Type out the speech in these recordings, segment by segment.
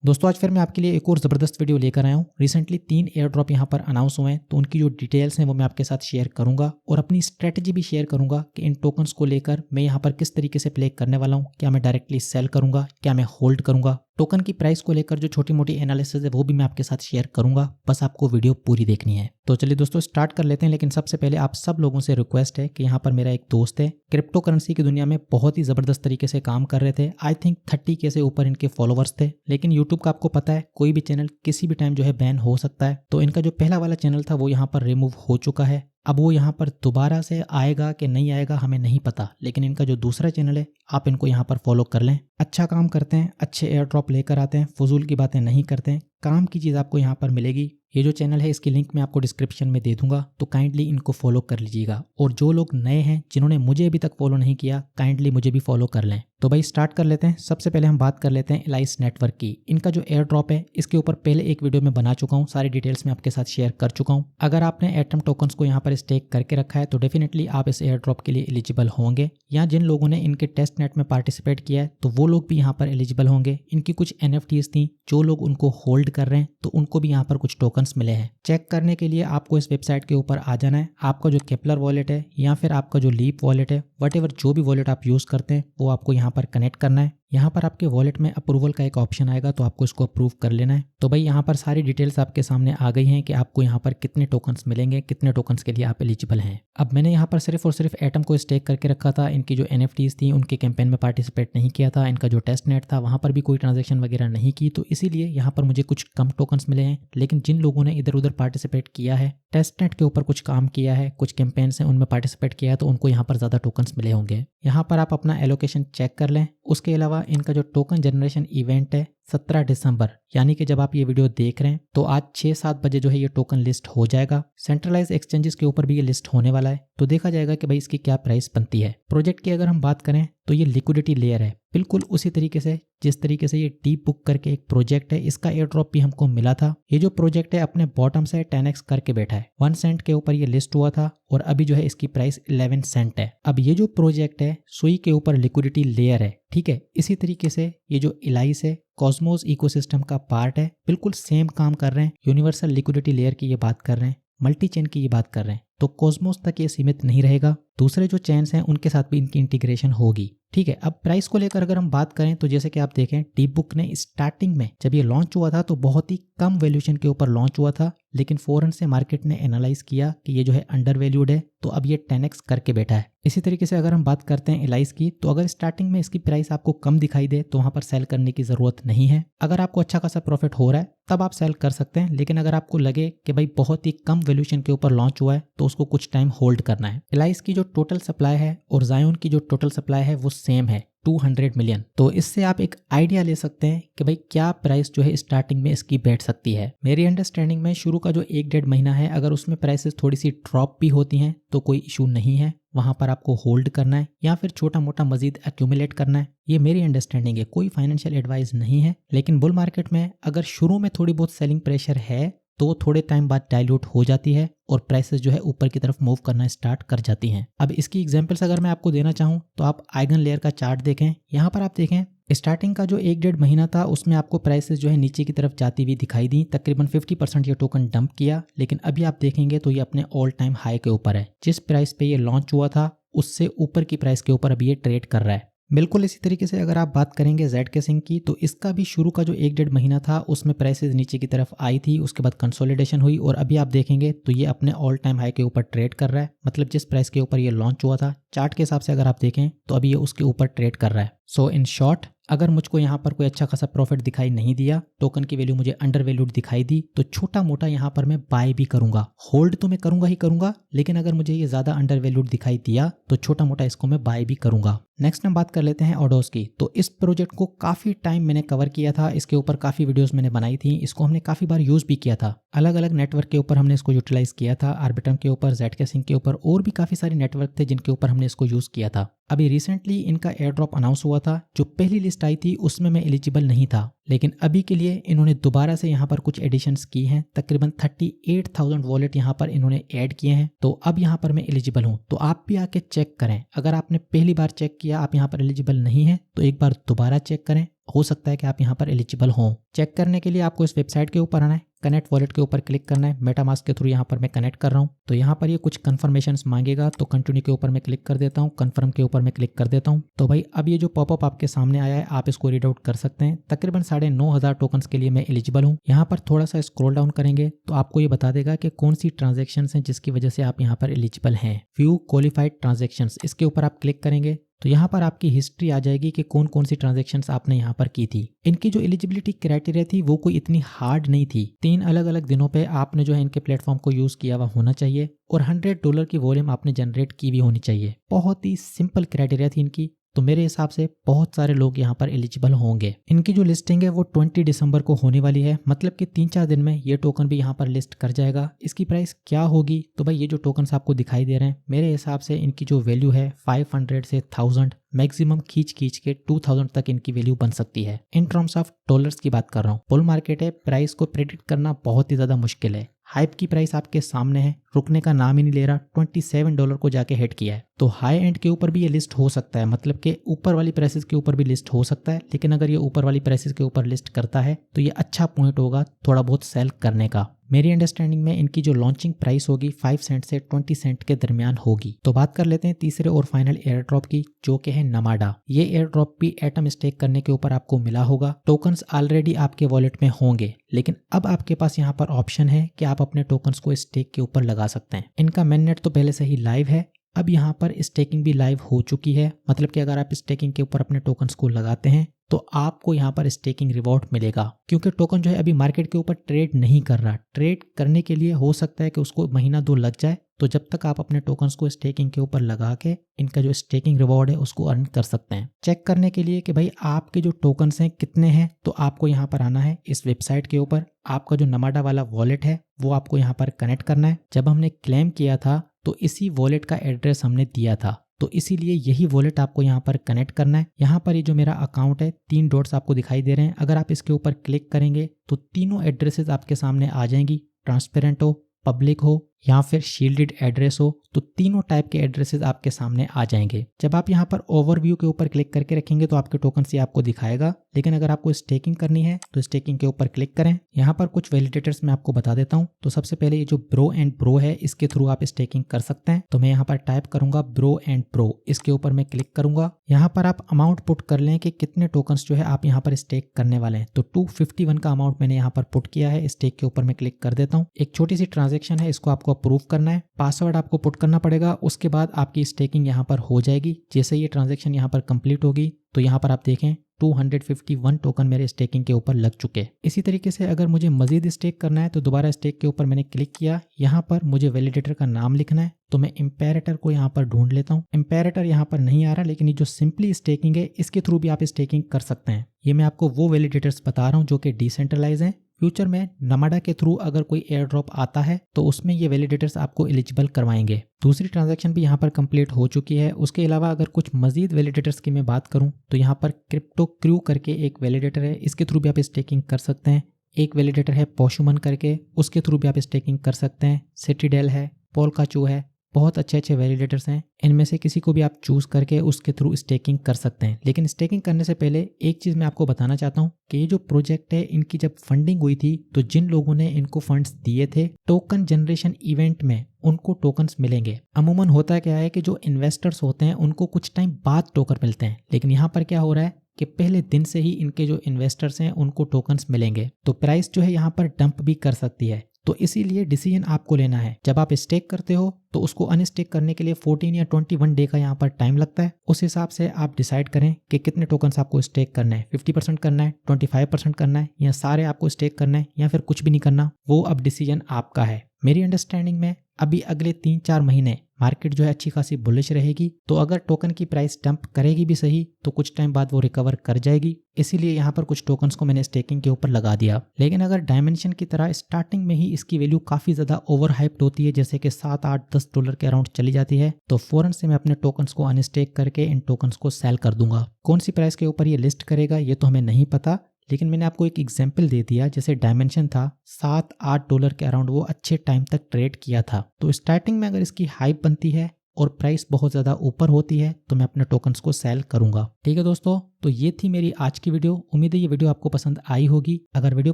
दोस्तों आज फिर मैं आपके लिए एक और ज़बरदस्त वीडियो लेकर आया हूँ। रिसेंटली 3 एयर ड्रॉप यहाँ पर अनाउंस हुए हैं, तो उनकी जो डिटेल्स हैं वो मैं आपके साथ शेयर करूंगा और अपनी स्ट्रेटजी भी शेयर करूंगा कि इन टोकन्स को लेकर मैं यहाँ पर किस तरीके से प्ले करने वाला हूँ। क्या मैं डायरेक्टली सेल करूंगा, क्या मैं होल्ड करूंगा, टोकन की प्राइस को लेकर जो छोटी मोटी एनालिसिस है वो भी मैं आपके साथ शेयर करूंगा। बस आपको वीडियो पूरी देखनी है। तो चलिए दोस्तों स्टार्ट कर लेते हैं। लेकिन सबसे पहले आप सब लोगों से रिक्वेस्ट है कि यहाँ पर मेरा एक दोस्त है, क्रिप्टो करेंसी की दुनिया में बहुत ही ज़बरदस्त तरीके से काम कर रहे थे। आई थिंक 30 के से ऊपर इनके फॉलोवर्स थे, लेकिन यूट्यूब का आपको पता है कोई भी चैनल किसी भी टाइम जो है बैन हो सकता है। तो इनका जो पहला वाला चैनल था वो यहाँ पर रिमूव हो चुका है। अब वो यहाँ पर दोबारा से आएगा कि नहीं आएगा हमें नहीं पता, लेकिन इनका जो दूसरा चैनल है आप इनको यहाँ पर फॉलो कर लें। अच्छा काम करते हैं, अच्छे एयर ड्रॉप लेकर आते हैं, फजूल की बातें नहीं करते हैं, काम की चीज़ आपको यहाँ पर मिलेगी। ये जो चैनल है इसकी लिंक मैं आपको डिस्क्रिप्शन में दे दूंगा, तो काइंडली इनको फॉलो कर लीजिएगा। और जो लोग नए हैं जिन्होंने मुझे अभी तक फॉलो नहीं किया, काइंडली मुझे भी फॉलो कर लें। तो भाई स्टार्ट कर लेते हैं। सबसे पहले हम बात कर लेते हैं एलाइस नेटवर्क की। इनका जो एयर ड्रॉप है इसके ऊपर पहले एक वीडियो में बना चुका हूँ, सारी डिटेल्स मैं आपके साथ शेयर कर चुका हूँ। अगर आपने एटम टोकन्स को यहाँ पर स्टेक करके रखा है तो डेफिनेटली आप इस एयर ड्रॉप के लिए एलिजिबल होंगे। या जिन लोगों ने इनके टेस्ट नेट में पार्टिसिपेट किया है तो वो लोग भी यहाँ पर एलिजिबल होंगे। इनकी कुछ NFTs थी, जो लोग उनको होल्ड कर रहे हैं तो उनको भी यहाँ पर कुछ टोकन्स मिले हैं। चेक करने के लिए आपको इस वेबसाइट के ऊपर आ जाना है। आपका जो केपलर वॉलेट है या फिर आपका जो लीप वॉलेट है, वट जो भी वॉलेट आप यूज़ करते हैं वो आपको यहाँ पर कनेक्ट करना है। यहाँ पर आपके वॉलेट में अप्रूवल का एक ऑप्शन आएगा, तो आपको इसको अप्रूव कर लेना है। तो भाई यहाँ पर सारी डिटेल्स आपके सामने आ गई हैं कि आपको यहाँ पर कितने टोकन्स मिलेंगे, कितने टोकन्स के लिए आप एलिजिबल हैं। अब मैंने यहाँ पर सिर्फ और सिर्फ एटम को स्टेक करके रखा था। इनकी जो NFTs थी उनके कैंपेन में पार्टिसिपेट नहीं किया था। इनका जो टेस्ट नेट था वहाँ पर भी कोई ट्रांजेक्शन वगैरह नहीं की, तो इसीलिए यहाँ पर मुझे कुछ कम टोकन्स मिले हैं। लेकिन जिन लोगों ने इधर उधर पार्टिसिपेट किया है, टेस्ट नेट के ऊपर कुछ काम किया है, कुछ कैंपेन्स हैं उनमें पार्टिसिपेट किया है, तो उनको यहाँ पर ज़्यादा टोकन्स मिले होंगे। यहाँ पर आप अपना एलोकेशन चेक कर लें। उसके अलावा इनका जो टोकन जनरेशन इवेंट है 17 दिसंबर, यानी कि जब आप ये वीडियो देख रहे हैं तो आज 6-7 बजे जो है ये टोकन लिस्ट हो जाएगा। सेंट्रलाइज एक्सचेंजेस के ऊपर भी ये लिस्ट होने वाला है, तो देखा जाएगा कि भाई इसकी क्या प्राइस बनती है। प्रोजेक्ट की अगर हम बात करें तो ये लिक्विडिटी लेयर है, बिल्कुल उसी तरीके से जिस तरीके से ये डीप बुक करके एक प्रोजेक्ट है, इसका एयर ड्रॉप भी हमको मिला था। ये जो प्रोजेक्ट है अपने बॉटम से 10x करके बैठा है। 1 सेंट के ऊपर ये लिस्ट हुआ था और अभी जो है इसकी प्राइस 11 सेंट है। अब ये जो प्रोजेक्ट है सुई के ऊपर लिक्विडिटी लेयर है, ठीक है। इसी तरीके से ये जो एलाइस है कॉस्मोस इकोसिस्टम का पार्ट है, बिल्कुल सेम काम कर रहे हैं। यूनिवर्सल लिक्विडिटी लेयर की ये बात कर रहे हैं, मल्टी चेन की ये बात कर रहे हैं, तो कॉस्मोस तक ये सीमित नहीं रहेगा। दूसरे जो चेन्स हैं उनके साथ भी इनकी इंटीग्रेशन होगी, ठीक है। अब प्राइस को लेकर अगर हम बात करें तो जैसे कि आप देखें डीप बुक ने स्टार्टिंग में जब ये लॉन्च हुआ था तो बहुत ही कम वैल्यूएशन के ऊपर लॉन्च हुआ था, लेकिन फौरन से मार्केट ने एनालाइज किया कि ये जो है अंडर वैल्यूड है, तो अब ये 10x करके बैठा है। इसी तरीके से अगर हम बात करते हैं एलाइस की, तो अगर स्टार्टिंग में इसकी प्राइस आपको कम दिखाई दे तो वहां पर सेल करने की जरूरत नहीं है। अगर आपको अच्छा खासा प्रॉफिट हो रहा है तब आप सेल कर सकते हैं, लेकिन अगर आपको लगे कि भाई बहुत ही कम वैल्यूएशन के ऊपर लॉन्च हुआ है तो उसको कुछ टाइम होल्ड करना है। एलाइस की जो टोटल सप्लाई है और जायोन की जो टोटल सप्लाई है वो सेम है, 200 मिलियन। तो इससे आप एक आइडिया ले सकते हैं कि भाई क्या प्राइस जो है स्टार्टिंग में इसकी बैठ सकती है। मेरी अंडरस्टैंडिंग में शुरू का जो 1-1.5 महीना है, अगर उसमें प्राइसेस थोड़ी सी ड्रॉप भी होती हैं तो कोई इशू नहीं है, वहां पर आपको होल्ड करना है या फिर छोटा मोटा मजीद एक्यूमुलेट करना है। ये मेरी अंडरस्टैंडिंग है, कोई फाइनेंशियल एडवाइस नहीं है। लेकिन बुल मार्केट में अगर शुरू में थोड़ी बहुत सेलिंग प्रेशर है तो थोड़े टाइम बाद डाइल्यूट हो जाती है और प्राइसेस जो है ऊपर की तरफ मूव करना स्टार्ट कर जाती हैं। अब इसकी एग्जांपल्स अगर मैं आपको देना चाहूँ तो आप आइगन लेयर का चार्ट देखें। यहाँ पर आप देखें स्टार्टिंग का जो 1-1.5 महीना था उसमें आपको प्राइसेस जो है नीचे की तरफ जाती हुई दिखाई दी, तकरीबन 50% ये टोकन डंप किया। लेकिन अभी आप देखेंगे तो ये अपने ऑल टाइम हाई के ऊपर है। जिस प्राइस पे ये लॉन्च हुआ था उससे ऊपर की प्राइस के ऊपर अभी ये ट्रेड कर रहा है। बिल्कुल इसी तरीके से अगर आप बात करेंगे ZK सिंह की, तो इसका भी शुरू का जो 1-1.5 महीना था उसमें प्राइसेस नीचे की तरफ आई थी, उसके बाद कंसोलिडेशन हुई और अभी आप देखेंगे तो ये अपने ऑल टाइम हाई के ऊपर ट्रेड कर रहा है। मतलब जिस प्राइस के ऊपर ये लॉन्च हुआ था चार्ट के हिसाब से अगर आप देखें तो अभी ये उसके ऊपर ट्रेड कर रहा है। सो इन शॉर्ट, अगर मुझको यहाँ पर कोई अच्छा खासा प्रॉफिट दिखाई नहीं दिया, टोकन की वैल्यू मुझे अंडर वैल्यूड दिखाई दी, तो छोटा मोटा यहाँ पर मैं बाय भी करूंगा। होल्ड तो मैं करूंगा ही करूंगा, लेकिन अगर मुझे ये ज्यादा अंडर वैल्यूड दिखाई दिया तो छोटा मोटा इसको मैं बाय भी करूंगा। नेक्स्ट हम बात कर लेते हैं ओडोस की। तो इस प्रोजेक्ट को काफी टाइम मैंने कवर किया था, इसके ऊपर काफी वीडियोस मैंने बनाई थी, इसको हमने काफी बार यूज भी किया था। अलग अलग नेटवर्क के ऊपर हमने इसको यूटिलाइज किया था, आर्बिट्रम के ऊपर, ZK सिंह के ऊपर, और भी काफी सारे नेटवर्क थे जिनके ऊपर हमने इसको यूज़ किया था। अभी रिसेंटली इनका एयर ड्रॉप अनाउंस हुआ था, जो पहली लिस्ट आई थी उसमें मैं एलिजिबल नहीं था, लेकिन अभी के लिए इन्होंने दोबारा से यहाँ पर कुछ एडिशंस की हैं। तकरीबन 38,000 वॉलेट यहाँ पर इन्होंने ऐड किए हैं, तो अब यहाँ पर मैं एलिजिबल हूँ। तो आप भी आके चेक करें, अगर आपने पहली बार चेक किया आप यहाँ पर एलिजिबल नहीं है तो एक बार दोबारा चेक करें, हो सकता है कि आप यहाँ पर एलिजिबल हों। चेक करने के लिए आपको इस वेबसाइट के ऊपर आना है, कनेक्ट वॉलेट के ऊपर क्लिक करना है। मेटामास्क के थ्रू यहाँ पर मैं कनेक्ट कर रहा हूँ, तो यहाँ पर ये कुछ कंफर्मेशंस मांगेगा, तो कंटिन्यू के ऊपर मैं क्लिक कर देता हूँ, कंफर्म के ऊपर मैं क्लिक कर देता हूँ। तो भाई अब ये जो पॉपअप आपके सामने आया है आप इसको रीड आउट कर सकते हैं। तकरीबन 9,500 टोकन्स के लिए मैं एलिजिबल हूँ। यहाँ पर थोड़ा सा स्क्रॉल डाउन करेंगे तो आपको ये बता देगा कि कौन सी ट्रांजेक्शन्स हैं जिसकी वजह से आप यहाँ पर एलिजिबल हैं। व्यू क्वालिफाइड ट्रांजेक्शंस, इसके ऊपर आप क्लिक करेंगे तो यहाँ पर आपकी हिस्ट्री आ जाएगी कि कौन कौन सी ट्रांजैक्शंस आपने यहाँ पर की थी। इनकी जो एलिजिबिलिटी क्राइटेरिया थी वो कोई इतनी हार्ड नहीं थी। 3 अलग अलग दिनों पे आपने जो है इनके प्लेटफॉर्म को यूज किया हुआ होना चाहिए और $100 की वॉल्यूम आपने जनरेट की भी होनी चाहिए। बहुत ही सिंपल क्राइटेरिया थी इनकी, तो मेरे हिसाब से बहुत सारे लोग यहाँ पर एलिजिबल होंगे। इनकी जो लिस्टिंग है वो 20 दिसंबर को होने वाली है, मतलब कि 3-4 दिन में ये टोकन भी यहाँ पर लिस्ट कर जाएगा। इसकी प्राइस क्या होगी, तो भाई ये जो टोकन्स आपको दिखाई दे रहे हैं मेरे हिसाब से इनकी जो वैल्यू है 500 से 1000, मैक्सिमम खींच के 2000 तक इनकी वैल्यू बन सकती है। इन टर्म्स ऑफ डॉलर्स की बात कर रहा हूँ। बुल मार्केट है, प्राइस को प्रेडिक्ट करना बहुत ही ज्यादा मुश्किल है। हाइप की प्राइस आपके सामने है, रुकने का नाम ही नहीं ले रहा, $27 को जाके हिट किया है। तो हाई एंड के ऊपर भी ये लिस्ट हो सकता है, मतलब कि ऊपर वाली प्राइसेस के ऊपर भी लिस्ट हो सकता है, लेकिन अगर ये ऊपर वाली प्राइसेस के ऊपर लिस्ट करता है तो ये अच्छा पॉइंट होगा थोड़ा बहुत सेल करने का। मेरी अंडरस्टैंडिंग में इनकी जो लॉन्चिंग प्राइस होगी 5 सेंट से 20 सेंट के दरमियान होगी। तो बात कर लेते हैं तीसरे और फाइनल एयर ड्रॉप की, जो कि है नमाडा। ये एयर ड्रॉप भी एटम स्टेक करने के ऊपर आपको मिला होगा। टोकन्स ऑलरेडी आपके वॉलेट में होंगे, लेकिन अब आपके पास यहाँ पर ऑप्शन है कि आप अपने टोकन्स को स्टेक के ऊपर लगा सकते हैं। इनका मेननेट तो पहले से ही लाइव है, अब यहाँ पर स्टेकिंग भी लाइव हो चुकी है, मतलब कि अगर आप स्टेकिंग के ऊपर अपने टोकन्स को लगाते हैं तो आपको यहाँ पर स्टेकिंग रिवॉर्ड मिलेगा। क्योंकि टोकन जो है अभी मार्केट के ऊपर ट्रेड नहीं कर रहा, ट्रेड करने के लिए हो सकता है कि उसको महीना 2 लग जाए, तो जब तक आप अपने टोकन्स को स्टेकिंग के ऊपर लगा के इनका जो स्टेकिंग रिवॉर्ड है उसको अर्न कर सकते हैं। चेक करने के लिए कि भाई आपके जो टोकन्स हैं कितने हैं, तो आपको यहाँ पर आना है इस वेबसाइट के ऊपर। आपका जो नमाडा वाला वॉलेट है वो आपको यहाँ पर कनेक्ट करना है। जब हमने क्लेम किया था तो इसी वॉलेट का एड्रेस हमने दिया था, तो इसीलिए यही वॉलेट आपको यहाँ पर कनेक्ट करना है। यहाँ पर ये जो मेरा अकाउंट है 3 डॉट्स आपको दिखाई दे रहे हैं, अगर आप इसके ऊपर क्लिक करेंगे तो तीनों एड्रेसेस आपके सामने आ जाएंगी। ट्रांसपेरेंट हो, पब्लिक हो या फिर शील्डेड एड्रेस हो, तो तीनों टाइप के एड्रेसेस आपके सामने आ जाएंगे। जब आप यहाँ पर ओवरव्यू के ऊपर क्लिक करके रखेंगे तो आपके टोकन से आपको दिखाएगा, लेकिन अगर आपको स्टेकिंग करनी है तो स्टेकिंग के ऊपर क्लिक करें। यहाँ पर कुछ वैलिडेटर्स मैं आपको बता देता हूँ। तो सबसे पहले ये जो ब्रो एंड ब्रो है इसके थ्रू आप स्टेकिंग कर सकते हैं। तो मैं यहाँ पर टाइप करूंगा ब्रो एंड ब्रो, इसके ऊपर मैं क्लिक करूंगा। यहाँ पर आप अमाउंट पुट कर लें कि कितने टोकन्स जो है आप यहाँ पर स्टेक करने वाले हैं। तो 251 का अमाउंट मैंने यहाँ पर पुट किया है। स्टेक के ऊपर मैं क्लिक कर देता हूँ। एक छोटी सी ट्रांजेक्शन है, इसको आपको अप्रूव करना है, पासवर्ड आपको पुट करना पड़ेगा, उसके बाद आपकी स्टेकिंग यहाँ पर हो जाएगी। जैसे ये ट्रांजैक्शन यहाँ पर कंप्लीट होगी तो यहाँ पर आप देखें 251 टोकन मेरे स्टेकिंग के ऊपर लग चुके। इसी तरीके से अगर मुझे मजीद स्टेक करना है तो दोबारा स्टेक के ऊपर मैंने क्लिक किया, यहाँ पर मुझे वैलिडेटर का नाम लिखना है, तो मैं इम्पेरेटर को यहाँ पर ढूंढ लेता हूँ। इम्पेरेटर यहाँ पर नहीं आ रहा, लेकिन ये जो सिंपली स्टेकिंग है इसके थ्रू भी आप स्टेकिंग कर सकते हैं। ये मैं आपको वो वैलिडेटर्स बता रहा हूँ जो कि डिसेंट्रलाइज हैं। फ्यूचर में नमाडा के थ्रू अगर कोई एयर ड्रॉप आता है तो उसमें ये वैलिडेटर्स आपको एलिजिबल करवाएंगे। दूसरी ट्रांजैक्शन भी यहाँ पर कंप्लीट हो चुकी है। उसके अलावा अगर कुछ मजीद वैलिडेटर्स की मैं बात करूँ तो यहाँ पर क्रिप्टो क्रू करके एक वैलिडेटर है, इसके थ्रू भी आप स्टेकिंग कर सकते हैं। एक वैलिडेटर है पोशुमन करके, उसके थ्रू भी आप स्टेकिंग कर सकते हैं। सिटीडेल है, पोलकाचू है, बहुत अच्छे वैलिडेटर्स हैं। इनमें से किसी को भी आप चूज करके उसके थ्रू स्टेकिंग कर सकते हैं। लेकिन स्टेकिंग करने से पहले एक चीज मैं आपको बताना चाहता हूँ कि ये जो प्रोजेक्ट है इनकी जब फंडिंग हुई थी तो जिन लोगों ने इनको फंड्स दिए थे टोकन जनरेशन इवेंट में उनको टोकन्स मिलेंगे। अमूमन होता क्या है कि जो इन्वेस्टर्स होते हैं उनको कुछ टाइम बाद टोकन मिलते हैं, लेकिन यहाँ पर क्या हो रहा है कि पहले दिन से ही इनके जो इन्वेस्टर्स हैं उनको टोकन्स मिलेंगे, तो प्राइस जो है यहाँ पर डंप भी कर सकती है। तो इसीलिए डिसीजन आपको लेना है। जब आप स्टेक करते हो तो उसको अनस्टेक करने के लिए 14 या 21 डे का यहाँ पर टाइम लगता है। उस हिसाब से आप डिसाइड करें कि कितने टोकन्स आपको स्टेक करना है, 50% करना है, 25% करना है, या सारे आपको स्टेक करना है, या फिर कुछ भी नहीं करना, वो अब डिसीजन आपका है। मेरी अंडरस्टैंडिंग में अभी अगले 3-4 महीने मार्केट जो है अच्छी खासी बुलिश रहेगी, तो अगर टोकन की प्राइस डंप करेगी भी सही तो कुछ टाइम बाद वो रिकवर कर जाएगी। इसीलिए यहाँ पर कुछ टोकन्स को मैंने स्टेकिंग के ऊपर लगा दिया। लेकिन अगर डायमेंशन की तरह स्टार्टिंग में ही इसकी वैल्यू काफ़ी ज़्यादा ओवर हाइप्ड होती है, जैसे कि 7, 8, $10 के अराउंड चली जाती है तो फौरन से मैं अपने टोकन्स को अनस्टेक करके इन टोकन्स को सेल कर दूंगा। कौन सी प्राइस के ऊपर ये लिस्ट करेगा ये तो हमें नहीं पता, लेकिन मैंने आपको एक एग्जाम्पल दे दिया। जैसे डायमेंशन था $7-8 के अराउंड वो अच्छे टाइम तक ट्रेड किया था, तो स्टार्टिंग में अगर इसकी हाइप बनती है और प्राइस बहुत ज़्यादा ऊपर होती है तो मैं अपने टोकन्स को सेल करूंगा। ठीक है दोस्तों, तो ये थी मेरी आज की वीडियो। उम्मीद है ये वीडियो आपको पसंद आई होगी। अगर वीडियो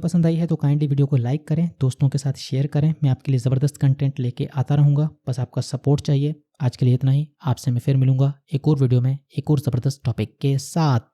पसंद आई है तो काइंडली वीडियो को लाइक करें, दोस्तों के साथ शेयर करें। मैं आपके लिए ज़बरदस्त कंटेंट लेके आता रहूँगा, बस आपका सपोर्ट चाहिए। आज के लिए इतना ही, आपसे मैं फिर मिलूंगा एक और वीडियो में एक और ज़बरदस्त टॉपिक के साथ।